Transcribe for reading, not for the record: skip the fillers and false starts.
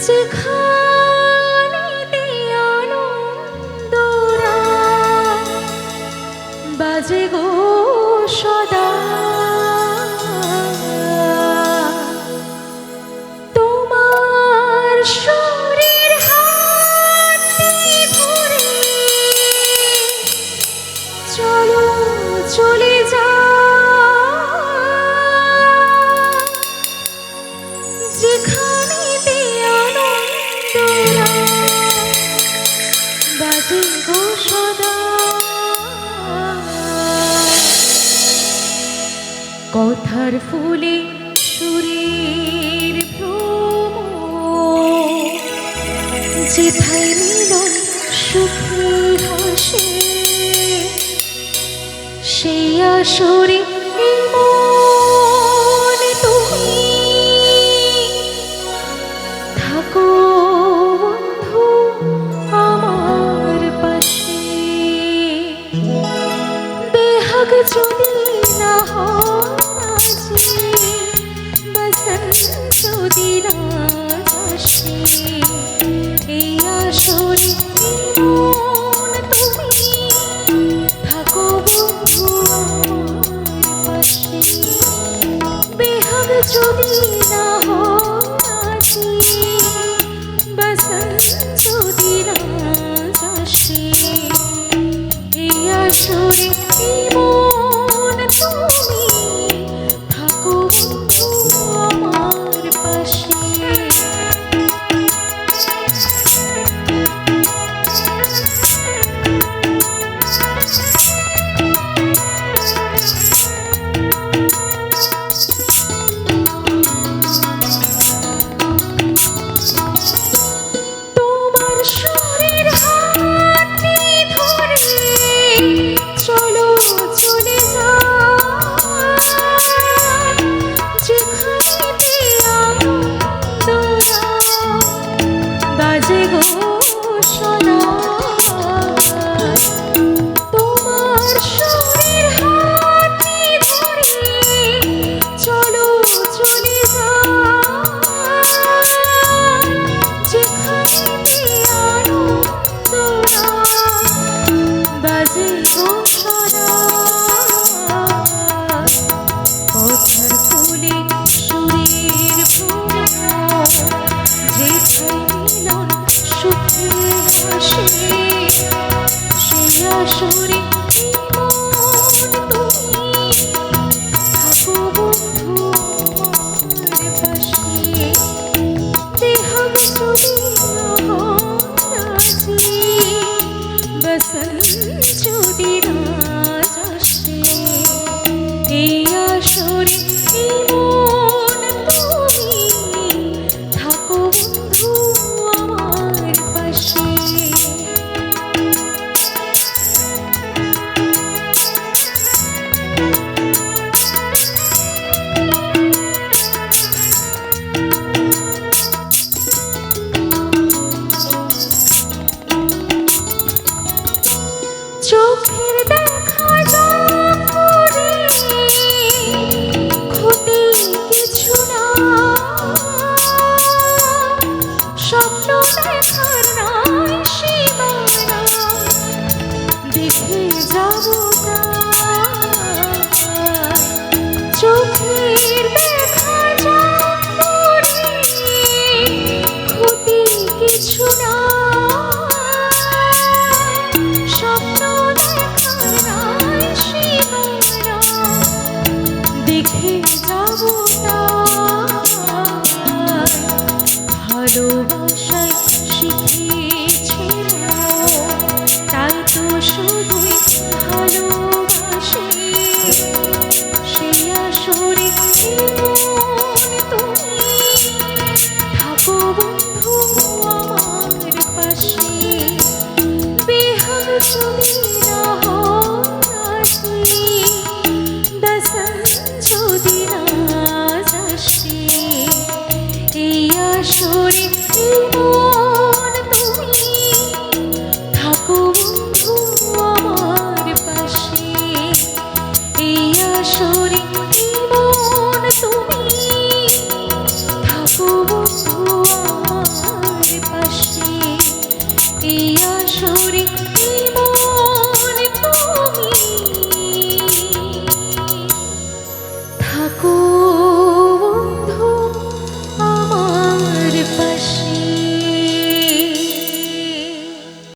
যেখানেতে আনন্দরা বাজে গো সদা, তোমার শরীর হাতে ধরে চলো চলে যা, যেখানেতে আনন্দরা বাজে গো সদা। কথার ফুলে সুরের ভ্রমর, যেথায় মিলন সুখে হাসে, সেই আসরে মন তুমি থাকো বন্ধু আমার পাশে। বেহাগ যদি না হয় বসন্ত দিন আসে, এই আসরে মন তুমি থাকো বন্ধু আমার পাশে। বেহাগ যদি না হয় বসন্ত দিন আসে, এই আসরে মন তুমি থাকো বন্ধু আমার পাশে। তোমার শরীর হাতে ধরে চলো চলে যা, যেখানেতে আনন্দরা বাজে গো সদা। তোমার শরীর হাতে ধরে চলো চলে যা, যেখানেতে আনন্দরা বাজে গো সদা। কথার ফুলে সুরের ভ্রমর, যেথায় মিলন সুখে হাসে, সেই আসরে মন তুমি থাকো বন্ধু আমার পাশে। বেহাগ যদি না হয় বসন্ত দিন আসে, এই আসরে মন তুমি থাকো বন্ধু আমার পাশে। চোখের দেখা জল পড়ে ক্ষতি কিছু না, স্বপ্ন দেখার নাই সীমানা, দেখে যাব তাই। চোখের দেখা জল পড়ে ক্ষতি কিছু না, স্বপ্ন দেখার নাই সীমানা, দেখে যাব তাই। ভালোবাসায় শিখেছে তাই তো শুধুই ভালোবাসি, সেই আসরে মন তুমি থাকো বন্ধু আমার পাশে। বেহাগ যদি না হয় বসন্ত দিন আসে, এই আসরে